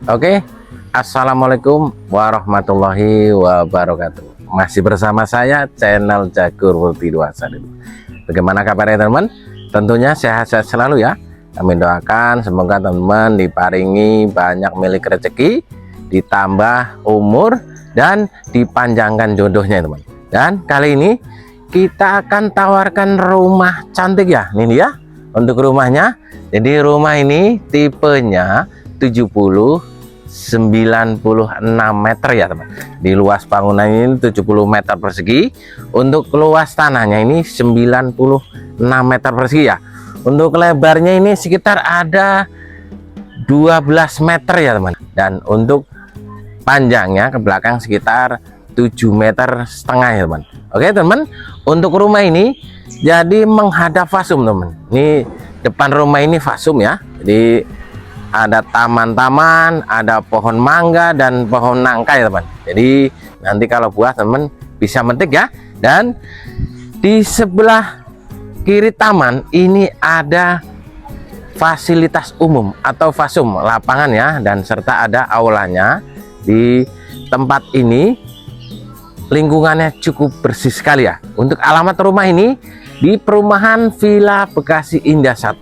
Oke, Assalamualaikum warahmatullahi wabarakatuh. Masih bersama saya channel Jagur Multi 21. Bagaimana kabarnya teman-teman? Tentunya sehat-sehat selalu ya. Kami doakan semoga teman-teman diparingi banyak milik rezeki, ditambah umur dan dipanjangkan jodohnya teman. Dan kali ini kita akan tawarkan rumah cantik ya. Ini dia untuk rumahnya. Jadi rumah ini tipenya 96 meter ya teman. Di luas bangunan ini 70 meter persegi. Untuk luas tanahnya ini 96 meter persegi ya. Untuk lebarnya ini sekitar ada 12 meter ya teman. Dan untuk panjangnya ke belakang sekitar 7,5 meter ya teman. Oke teman, untuk rumah ini jadi menghadap fasum teman. Ini depan rumah ini fasum ya. Jadi ada taman-taman, ada pohon mangga dan pohon nangka ya teman. Jadi nanti kalau buah teman bisa metik ya. Dan di sebelah kiri taman ini ada fasilitas umum atau fasum, lapangan ya, dan serta ada aulanya. Di tempat ini lingkungannya cukup bersih sekali ya. Untuk alamat rumah ini di perumahan Villa Bekasi Indah 1,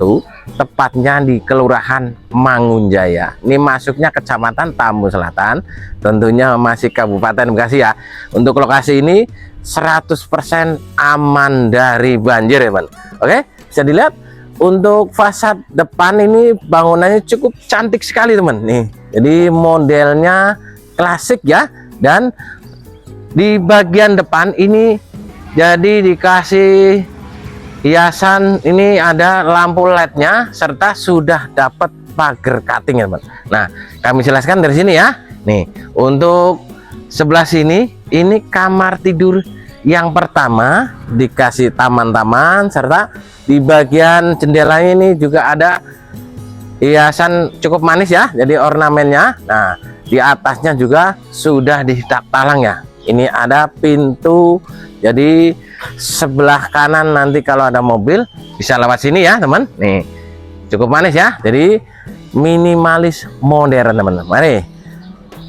tepatnya di Kelurahan Mangunjaya. Ini masuknya Kecamatan Tambu Selatan, tentunya masih Kabupaten Bekasi ya. Untuk lokasi ini 100% aman dari banjir ya teman. Oke, bisa dilihat untuk fasad depan ini bangunannya cukup cantik sekali teman. Nih, jadi modelnya klasik ya. Dan di bagian depan ini jadi dikasih hiasan, ini ada lampu LED-nya serta sudah dapat pagar cutting ya teman. Nah, kami jelaskan dari sini ya. Nih, untuk sebelah sini ini kamar tidur yang pertama, dikasih taman-taman serta di bagian jendelanya ini juga ada hiasan cukup manis ya. Jadi ornamennya. Nah, di atasnya juga sudah ditak talang ya. Ini ada pintu, jadi sebelah kanan nanti kalau ada mobil bisa lewat sini ya teman. Nih, cukup manis ya. Jadi minimalis modern teman. Mari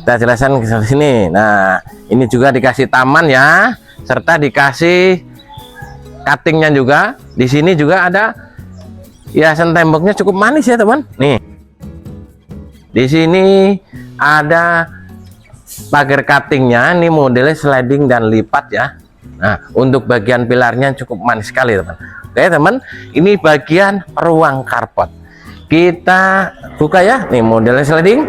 kita jelaskan ke sini. Nah, ini juga dikasih taman ya, serta dikasih cuttingnya juga. Di sini juga ada hiasan temboknya cukup manis ya teman. Nih, di sini ada pagar cuttingnya, ini modelnya sliding dan lipat ya. Nah, untuk bagian pilarnya cukup manis sekali teman. Oke teman, ini bagian ruang carport. Kita buka ya. Nih modelnya sliding.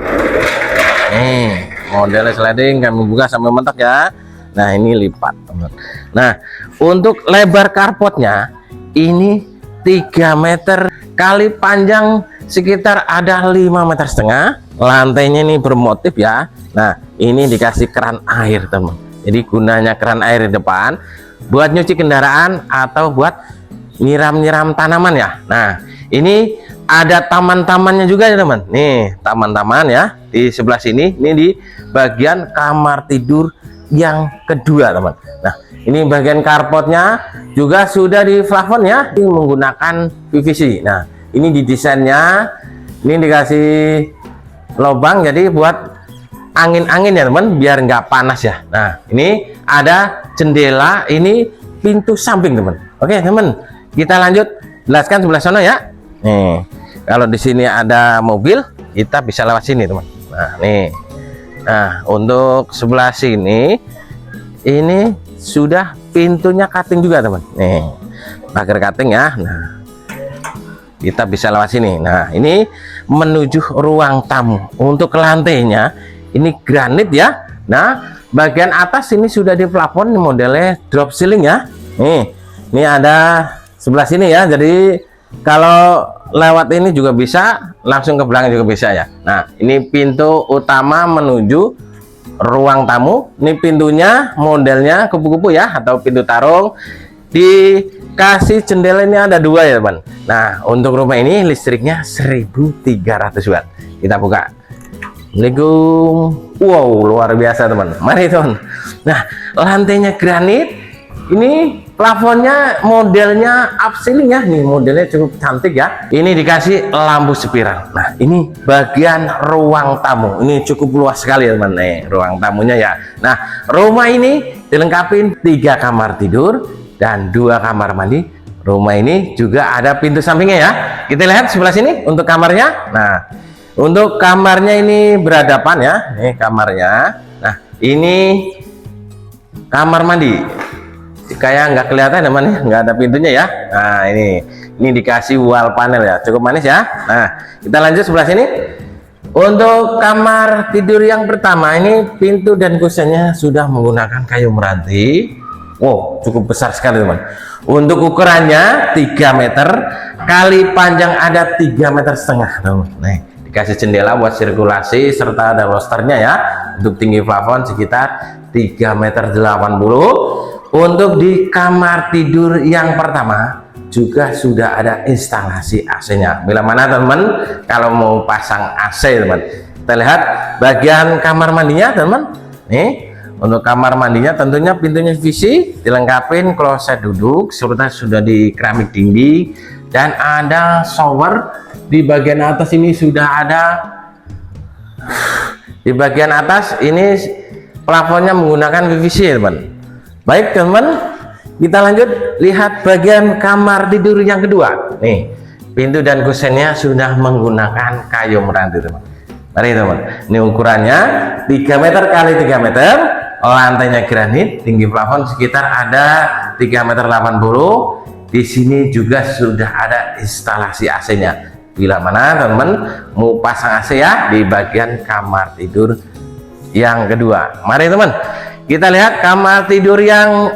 Nih modelnya sliding, kami buka sampai mentok ya. Nah, ini lipat teman. Nah, untuk lebar carportnya ini 3 meter kali panjang sekitar ada 5,5 meter. Lantainya ini bermotif ya. Nah, ini dikasih keran air teman. Jadi gunanya keran air di depan buat nyuci kendaraan atau buat nyiram-nyiram tanaman ya. Nah, ini ada taman-tamannya juga ya teman. Nih taman-taman ya di sebelah sini. Ini di bagian kamar tidur yang kedua teman. Nah, ini bagian carportnya juga sudah di plafon ya. Ini menggunakan PVC. Nah, ini di desainnya ini dikasih lubang jadi buat angin-angin ya teman, biar nggak panas ya. Nah, ini ada jendela, ini pintu samping teman. Oke teman, kita lanjut jelaskan sebelah sana ya. Nih, kalau di sini ada mobil kita bisa lewat sini teman. Nah, nih. Nah, untuk sebelah sini ini sudah pintunya cutting juga teman. Nih, pagar cutting ya. Nah, kita bisa lewat sini. Nah, ini menuju ruang tamu. Untuk lantainya ini granit ya. Nah, bagian atas ini sudah di plafon, modelnya drop ceiling ya. Nih, ini ada sebelah sini ya. Jadi kalau lewat ini juga bisa, langsung ke belakang juga bisa ya. Nah, ini pintu utama menuju ruang tamu. Ini pintunya modelnya kupu-kupu ya, atau pintu tarung. Dikasih jendela ini ada 2 ya teman. Nah, untuk rumah ini listriknya 1300 watt. Kita buka. Assalamualaikum. Wow, luar biasa teman. Mari teman. Nah, lantainya granit, Ini plafonnya modelnya upceiling ya, nih modelnya cukup cantik ya. Ini dikasih lampu spiral. Nah, ini bagian ruang tamu. Ini cukup luas sekali teman, nih ruang tamunya ya. Nah, rumah ini dilengkapi 3 kamar tidur dan 2 kamar mandi. Rumah ini juga ada pintu sampingnya ya. Kita lihat sebelah sini untuk kamarnya. Nah, untuk kamarnya ini berhadapan ya. Nih kamarnya. Nah, ini kamar mandi. Kayak nggak kelihatan teman, nggak ada pintunya ya. Nah, ini dikasih wall panel ya, cukup manis ya. Nah, kita lanjut sebelah sini. Untuk kamar tidur yang pertama, ini pintu dan kusennya sudah menggunakan kayu meranti. Wow, cukup besar sekali teman. Untuk ukurannya 3 meter kali panjang ada 3,5 meter teman. Nih, dikasih jendela buat sirkulasi serta ada losternya ya. Untuk tinggi plafon sekitar 3,80 meter. Untuk di kamar tidur yang pertama juga sudah ada instalasi AC-nya. Bila mana teman kalau mau pasang AC teman, kita lihat bagian kamar mandinya teman. Nih untuk kamar mandinya tentunya pintunya VC, dilengkapi kloset duduk serta sudah di keramik dinding dan ada shower. Di bagian atas ini sudah ada, di bagian atas ini plafonnya menggunakan PVC teman. Baik teman, kita lanjut lihat bagian kamar tidur yang kedua. Nih pintu dan kusennya sudah menggunakan kayu meranti teman. Mari teman, ini ukurannya 3 meter kali 3 meter, lantainya granit, tinggi plafon sekitar ada 3,80 meter. Di sini juga sudah ada instalasi AC-nya. Bila mana teman mau pasang AC ya di bagian kamar tidur yang kedua. Mari teman, kita lihat kamar tidur yang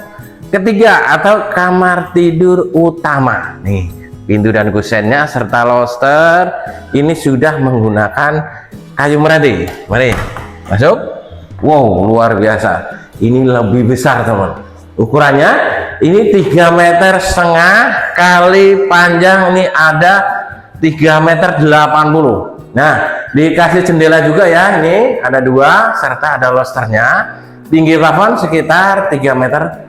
ketiga atau kamar tidur utama. Nih pintu dan kusennya serta loster ini sudah menggunakan kayu meranti. Mari masuk. Wow, luar biasa. Ini lebih besar teman. Ukurannya ini 3,5 meter kali panjang ini ada 3,80 meter. Nah, dikasih jendela juga ya. Ini ada 2 serta ada losternya. Tinggi plafon sekitar 3,80 meter.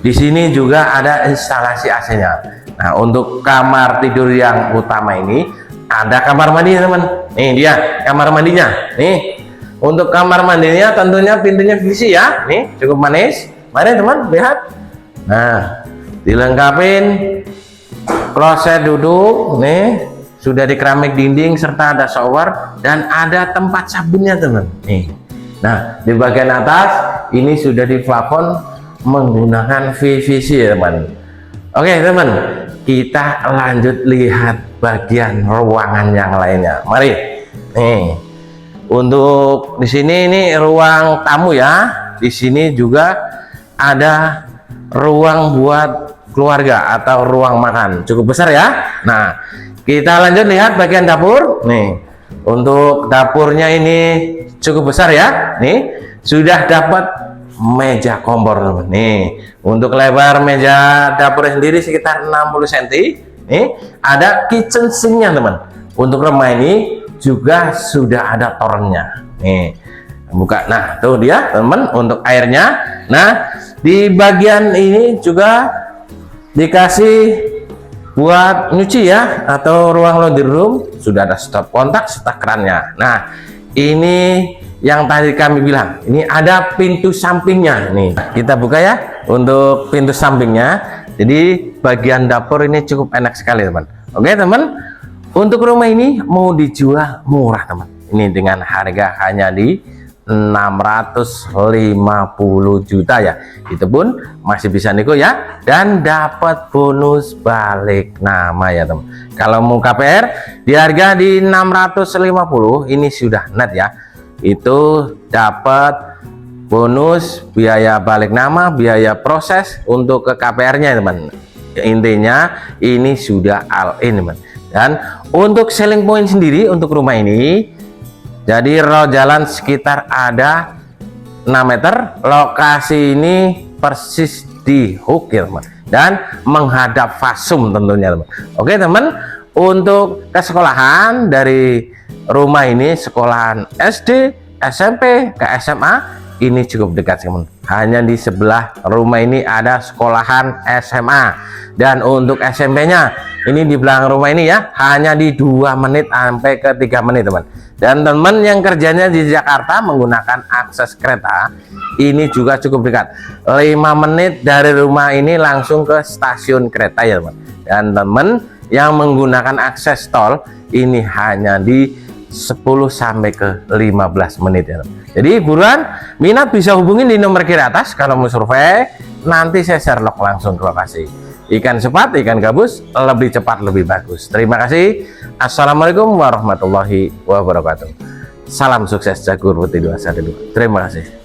Di sini juga ada instalasi AC-nya. Nah, untuk kamar tidur yang utama ini ada kamar mandi teman. Nih dia kamar mandinya. Nih untuk kamar mandinya tentunya pintunya VC ya. Nih cukup manis. Mari teman lihat. Nah, dilengkapin kloset duduk. Nih sudah di keramik dinding serta ada shower dan ada tempat sabunnya teman. Nih. Nah, di bagian atas ini sudah di plafon menggunakan PVC teman. Oke teman, kita lanjut lihat bagian ruangan yang lainnya. Mari. Nih. Untuk di sini ini ruang tamu ya. Di sini juga ada ruang buat keluarga atau ruang makan. Cukup besar ya. Nah, kita lanjut lihat bagian dapur. Nih. Untuk dapurnya ini cukup besar ya. Nih sudah dapat meja kompor teman. Nih untuk lebar meja dapur sendiri sekitar 60 cm. Nih ada kitchen sinknya teman. Untuk rumah ini juga sudah ada torennya. Nih buka. Nah tuh dia teman untuk airnya. Nah di bagian ini juga dikasih buat nyuci ya atau ruang laundry room. Sudah ada stop kontak serta kerannya. Nah ini yang tadi kami bilang, ini ada pintu sampingnya. Nih kita buka ya untuk pintu sampingnya. Jadi bagian dapur ini cukup enak sekali teman. Oke teman, untuk rumah ini mau dijual murah teman. Ini dengan harga hanya di 650 juta ya. Itu pun masih bisa nego ya dan dapat bonus balik nama ya teman. Kalau mau KPR di harga di 650 ini sudah net ya. Itu dapat bonus biaya balik nama, biaya proses untuk ke KPR-nya teman. Intinya ini sudah all in teman. Dan untuk selling point sendiri untuk rumah ini, jadi row jalan sekitar ada 6 meter. Lokasi ini persis di hook ya teman, dan menghadap fasum tentunya teman. Oke teman, untuk ke sekolahan dari rumah ini sekolahan SD, SMP, ke SMA ini cukup dekat teman. Hanya di sebelah rumah ini ada sekolahan SMA, dan untuk SMP-nya ini di belakang rumah ini ya, hanya di 2 menit sampai ke 3 menit teman. Dan teman yang kerjanya di Jakarta menggunakan akses kereta ini juga cukup dekat, 5 menit dari rumah ini langsung ke stasiun kereta ya teman. Dan teman yang menggunakan akses tol ini hanya di 10 sampai ke 15 menit ya teman. Jadi buruan minat bisa hubungin di nomor kiri atas kalau mau survei, nanti saya Sherlock langsung ke lokasi. Ikan sepat, ikan gabus lebih cepat lebih bagus. Terima kasih. Assalamualaikum warahmatullahi wabarakatuh. Salam sukses Jagur Putih 212. Terima kasih.